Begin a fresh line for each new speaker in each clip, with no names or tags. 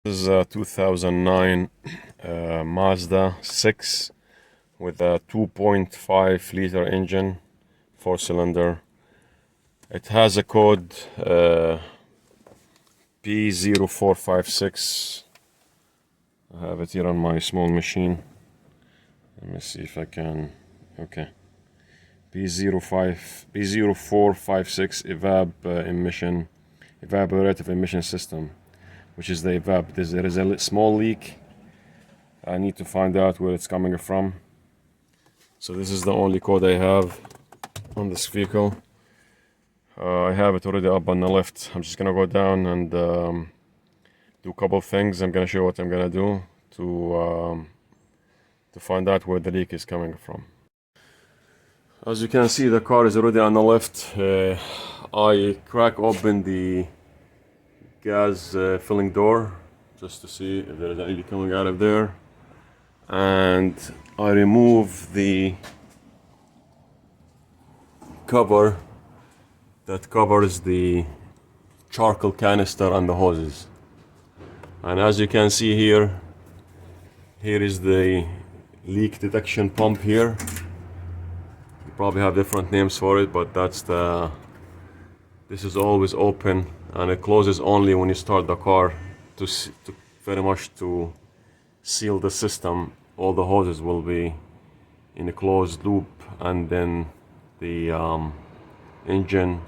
This is a 2009 Mazda 6 with a 2.5 liter engine, 4-cylinder. It has a code P0456. I have it here on my small machine. Let me see if I can. Okay. P0456 Evap evaporative emission system, which is the Evap. There is a small leak. I need to find out where it's coming from. So this is the only code I have on this vehicle. I have it already up on the left. I'm just gonna go down and do a couple of things. I'm gonna show you what I'm gonna do to find out where the leak is coming from. As you can see, the car is already on the left. I crack open the gas filling door just to see if there is any leak coming out of there, and I remove the cover that covers the charcoal canister on the hoses. And as you can see here is the leak detection pump here. You probably have different names for it, but that's this is always open, and it closes only when you start the car to very much to seal the system. All the hoses will be in a closed loop, and then the engine,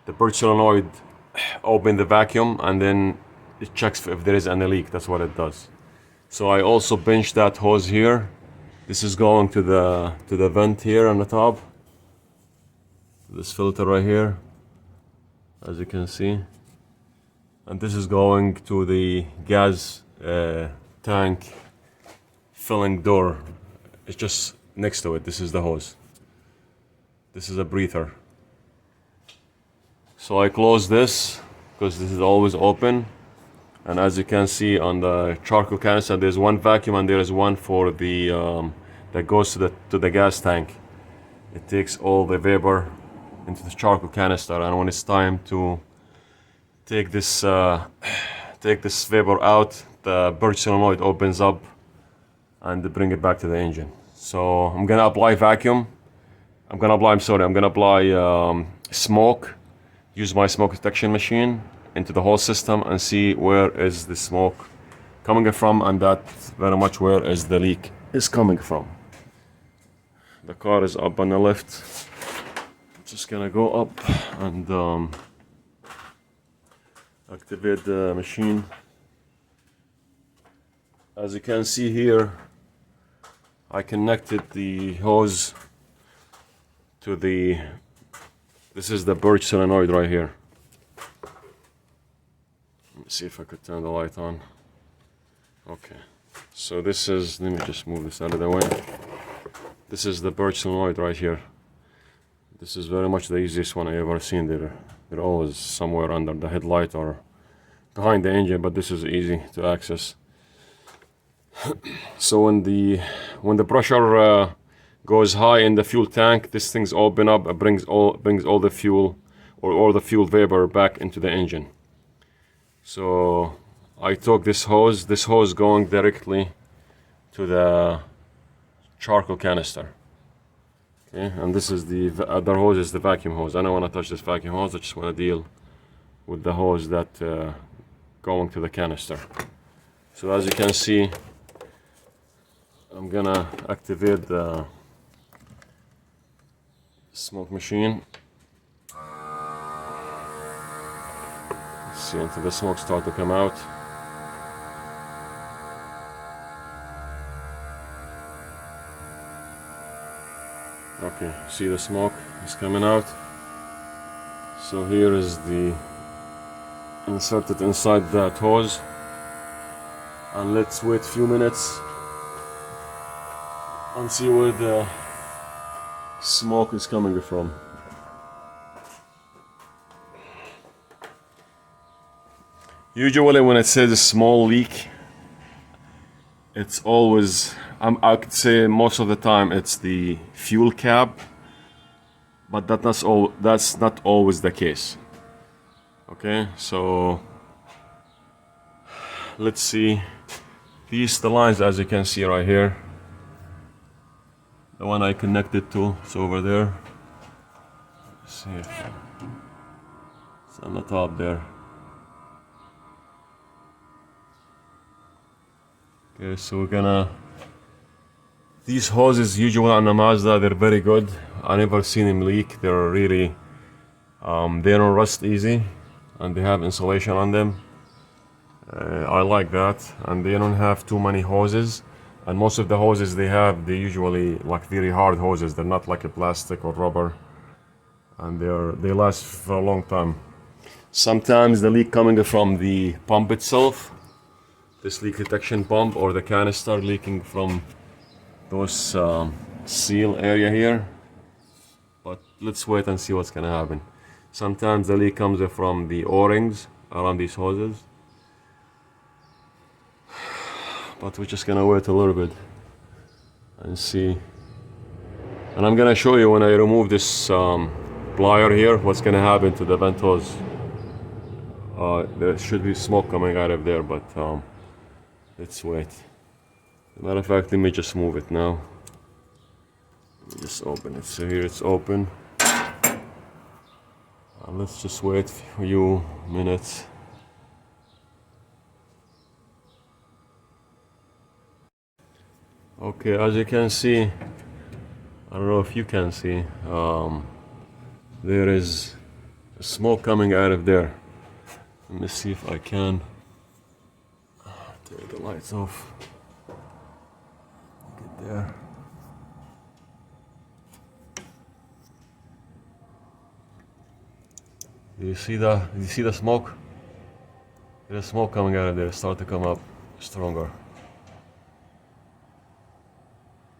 the bird solenoid open the vacuum, and then it checks if there is any leak. That's what it does. So I also pinch that hose here. This is going to the vent here on the top, this filter right here, as you can see, and this is going to the gas tank filling door. It's just next to it. This is the hose. This is a breather. So I close this because this is always open, and as you can see on the charcoal canister, there's one vacuum and there is one for the that goes to the gas tank. It takes all the vapor into the charcoal canister, and when it's time to take this vapor out, the bird solenoid opens up and bring it back to the engine. So I'm gonna apply vacuum. I'm gonna apply smoke. Use my smoke detection machine into the whole system and see where is the smoke coming from, and that very much where is the leak is coming from. The car is up on the left. Just gonna go up and activate the machine. As you can see here, I connected the hose to this is the birch solenoid right here. Let me see if I could turn the light on. Okay, so this is, let me just move this out of the way. This is the birch solenoid right here. This is very much the easiest one I ever seen. They're always somewhere under the headlight or behind the engine, but this is easy to access. So when the pressure goes high in the fuel tank, this thing's open up and brings all the fuel or all the fuel vapor back into the engine. So I took this hose going directly to the charcoal canister. Okay, and this is the other hose, is the vacuum hose. I don't want to touch this vacuum hose. I just want to deal with the hose that going to the canister. So as you can see, I'm gonna activate the smoke machine. Let's see until the smoke start to come out. Okay, see the smoke is coming out. So here is the inserted inside that hose, and let's wait a few minutes and see where the smoke is coming from. Usually when it says a small leak, it's always, I could say most of the time it's the fuel cap, but that's not always the case. Okay, so let's see. The lines, as you can see right here, the one I connected to, it's over there. Let's see if it's on the top there. Okay, so we're gonna, these hoses usually on the Mazda, they're very good. I never seen them leak. They're really, they don't rust easy, and they have insulation on them. I like that, and they don't have too many hoses. And most of the hoses they usually like very hard hoses. They're not like a plastic or rubber, and they last for a long time. Sometimes the leak coming from the pump itself, this leak detection pump, or the canister leaking from those seal area here. But let's wait and see what's gonna happen. Sometimes the leak comes from the O-rings around these hoses. But we're just gonna wait a little bit and see. And I'm gonna show you when I remove this plier here, what's gonna happen to the vent hose. There should be smoke coming out of there, but let's wait. As a matter of fact, let me just move it now. Let me just open it. So here it's open. And let's just wait a few minutes. Okay, as you can see, I don't know if you can see, there is smoke coming out of there. Let me see if I can turn the lights off. Get there. Do you see the smoke? There's smoke coming out of there. It's starting to come up stronger.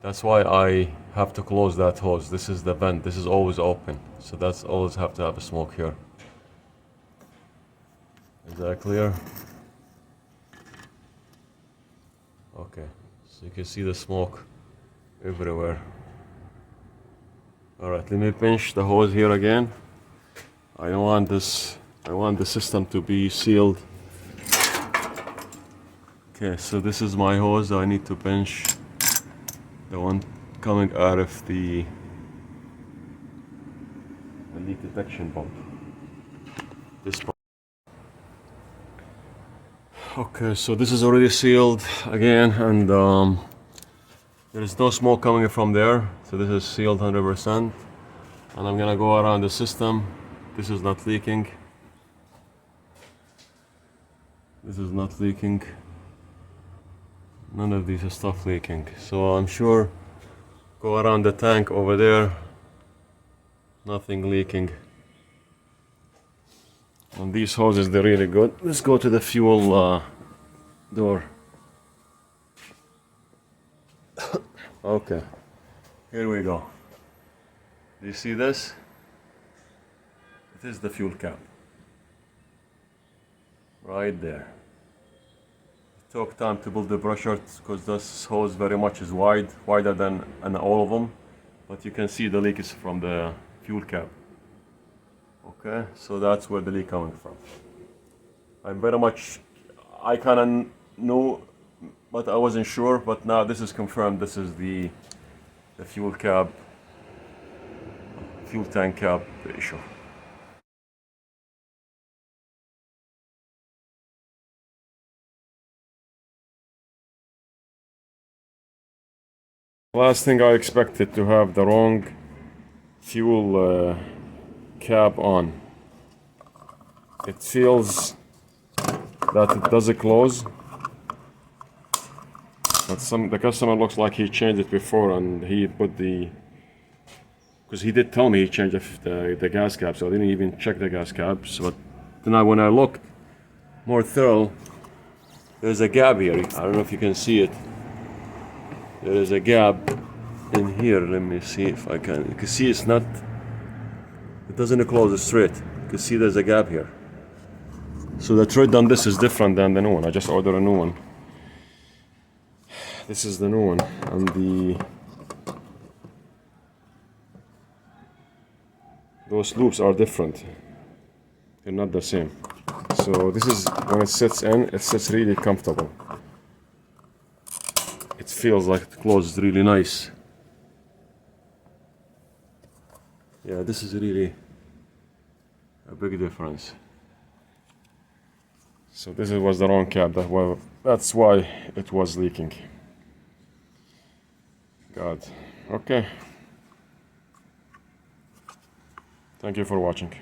That's why I have to close that hose. This is the vent. This is always open. So that's always have to have a smoke here. Is that clear? Okay. So you can see the smoke everywhere. Alright, let me pinch the hose here again. I want the system to be sealed. Okay, so this is my hose. I need to pinch the one coming out of the leak detection pump. This pump. Okay, so this is already sealed again, and there is no smoke coming from there. So this is sealed 100%. And I'm gonna go around the system. This is not leaking. This is not leaking. None of these stuff leaking. So I'm sure, go around the tank over there, nothing leaking. And these hoses, they're really good. Let's go to the fuel door. Okay, here we go. Do you see this? It is the fuel cap. Right there. Took time to build the brusher because this hose very much is wider than all of them, but you can see the leak is from the fuel cap. Okay, so that's where the leak coming from. I kind of knew, but I wasn't sure. But now this is confirmed. This is the fuel cap, fuel tank cap issue. Last thing, I expected to have the wrong fuel cap on. It feels that it doesn't close, but the customer looks like he changed it before, and he put because he did tell me he changed the gas cap, so I didn't even check the gas caps. But then when I looked more thorough, there's a gap here. I don't know if you can see it. There is a gap in here. Let me see if I can. You can see it doesn't close straight. You can see there's a gap here. So the thread on this is different than the new one. I just ordered a new one. This is the new one, and those loops are different. They're not the same. So this is when it sits in, it sits really comfortable. It feels like it closes really nice. Yeah, this is really a big difference. So this was the wrong cap. That's why it was leaking. God. Okay. Thank you for watching.